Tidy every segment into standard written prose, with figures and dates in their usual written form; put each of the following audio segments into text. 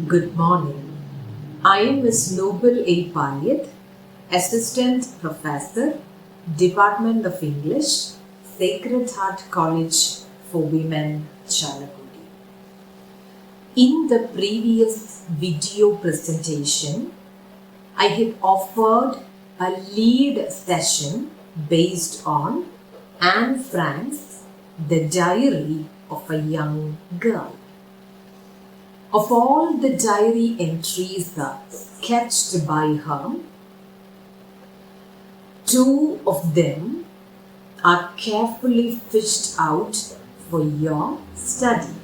Good morning. I am Ms. Noble A. Payat, Assistant Professor, Department of English, Sacred Heart College for Women, Chalakudi. In the previous video presentation, I had offered a lead session based on Anne Frank's The Diary of a Young Girl. Of all the diary entries sketched by her, two of them are carefully fished out for your study.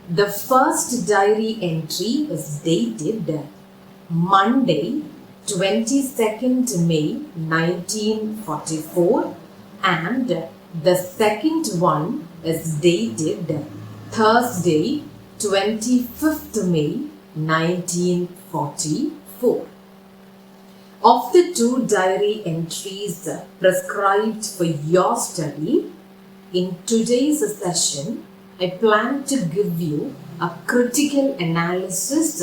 The first diary entry is dated Monday, 22nd May 1944, and the second one is dated Thursday, 25th May 1944. Of the two diary entries prescribed for your study, in today's session, I plan to give you a critical analysis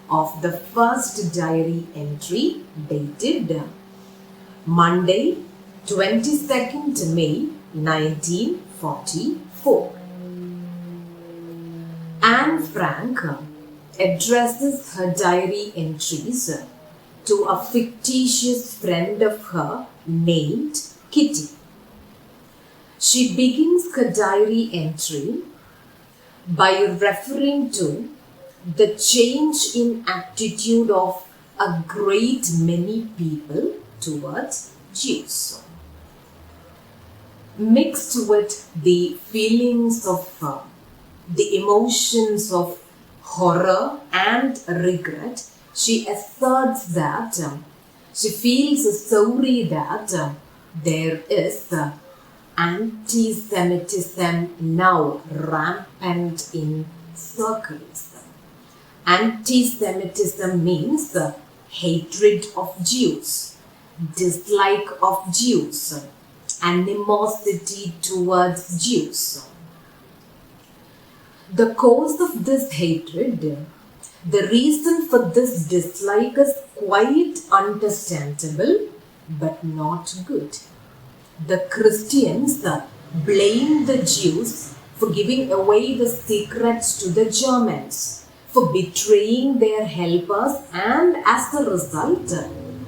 of the first diary entry dated Monday, 22nd May 1944. Anne Frank addresses her diary entries to a fictitious friend of her named Kitty. She begins her diary entry by referring to the change in attitude of a great many people towards Jews, mixed with the feelings of the emotions of horror and regret. She asserts that she feels sorry that there is anti-Semitism now rampant in circles. Anti-Semitism means hatred of Jews, dislike of Jews, animosity towards Jews. The cause of this hatred, the reason for this dislike is quite understandable but not good. The Christians blame the Jews for giving away the secrets to the Germans, for betraying their helpers, and as a result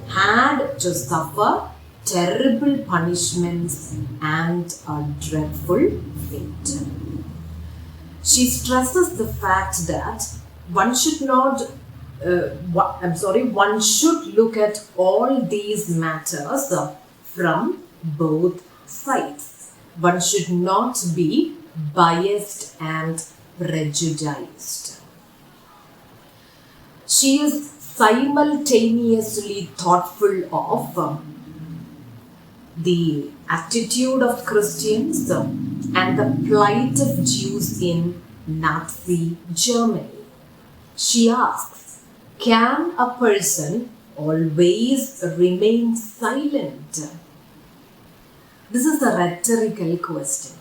had to suffer terrible punishments and a dreadful fate. She stresses the fact that one should look at all these matters from both sides. One should not be biased and prejudiced. She is simultaneously thoughtful of the attitude of Christians and the plight of Jews in Nazi Germany. She asks, can a person always remain silent? This is a rhetorical question.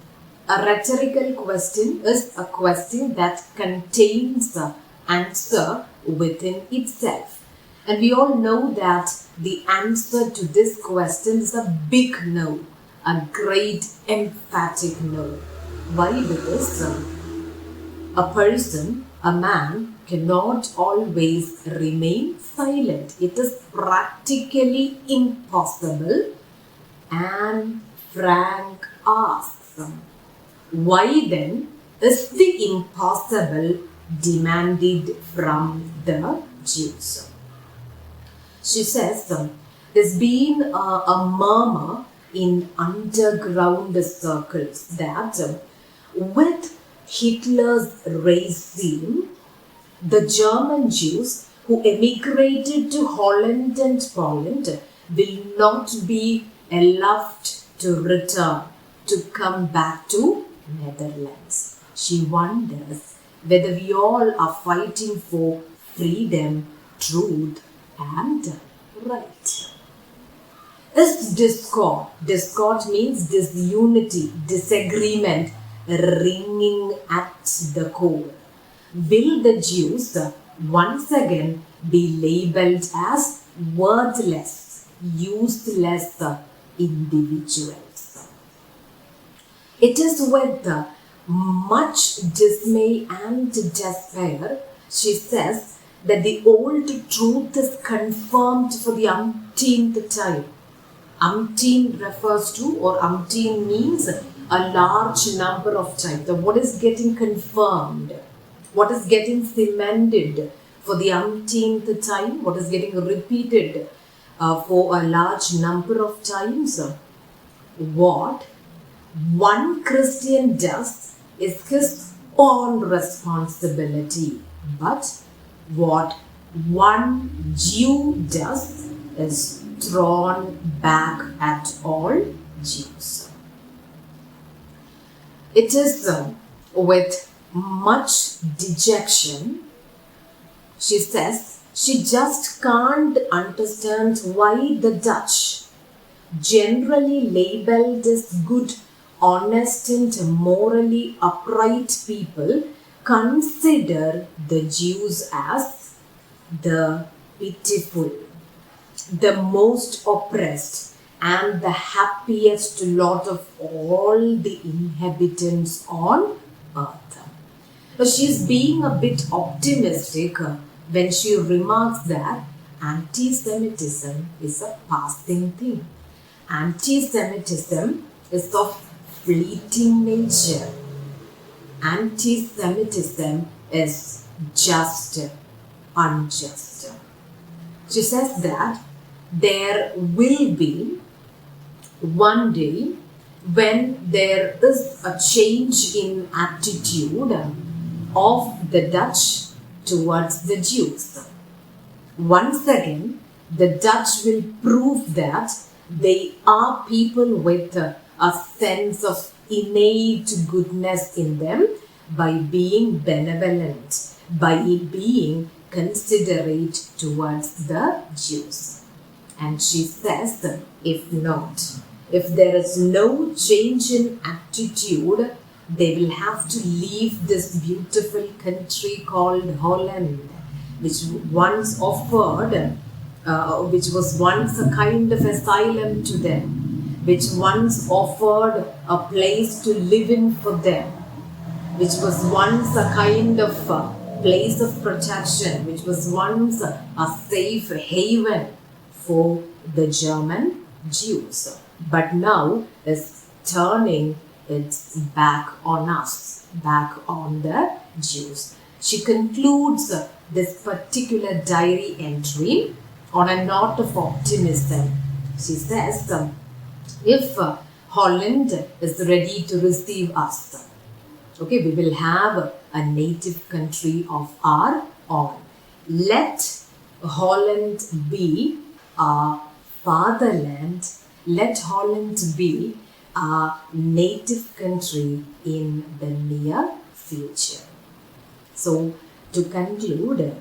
A rhetorical question is a question that contains the answer within itself. And we all know that the answer to this question is a big no, a great emphatic no. Why? Because a person, a man, cannot always remain silent. It is practically impossible. And Frank asks, why then is the impossible demanded from the Jews? She says there's been a murmur in underground circles that with Hitler's regime, the German Jews who emigrated to Holland and Poland will not be allowed to return, to come back to Netherlands. She wonders whether we all are fighting for freedom, truth, and right. Is discord means disunity, disagreement, ringing at the core. Will the Jews once again be labeled as worthless, useless individuals. It is with much dismay and despair, she says, that the old truth is confirmed for the umpteenth time. Umpteen refers to, or umpteen means a large number of times. So what is getting confirmed? What is getting cemented for the umpteenth time? What is getting repeated for a large number of times? What one Christian does is his own responsibility, but what one Jew does is thrown back at all Jews. It is with much dejection, she says, she just can't understand why the Dutch, generally labeled as good, honest and morally upright people, consider the Jews as the pitiful, the most oppressed, and the happiest lot of all the inhabitants on earth. Now, she's being a bit optimistic when she remarks that anti-Semitism is a passing thing. Anti-Semitism is of fleeting nature. Anti-Semitism is just unjust. She says that there will be one day when there is a change in attitude of the Dutch towards the Jews. Once again, the Dutch will prove that they are people with a sense of innate goodness in them by being benevolent, by being considerate towards the Jews. And she says, if not, if there is no change in attitude, they will have to leave this beautiful country called Holland, which once offered, which was once a kind of asylum to them, which once offered a place to live in for them, which was once a kind of place of protection, which was once a safe haven for the German Jews, but now is turning its back on us, back on the Jews. She concludes this particular diary entry on a note of optimism. She says, if Holland is ready to receive us, okay, we will have a native country of our own. Let Holland be our fatherland. Let Holland be our native country in the near future. So, to conclude,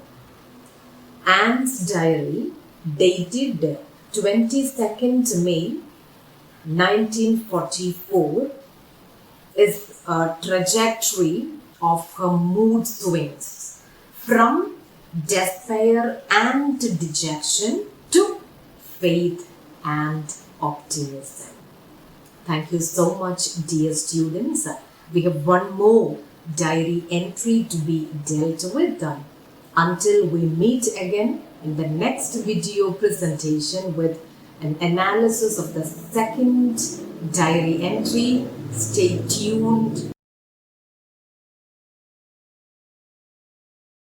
Anne's diary, dated 22nd May 1944, is a trajectory of her mood swings from despair and dejection to faith and optimism. Thank you so much, dear students. We have one more diary entry to be dealt with. Until we meet again in the next video presentation with an analysis of the second diary entry, stay tuned.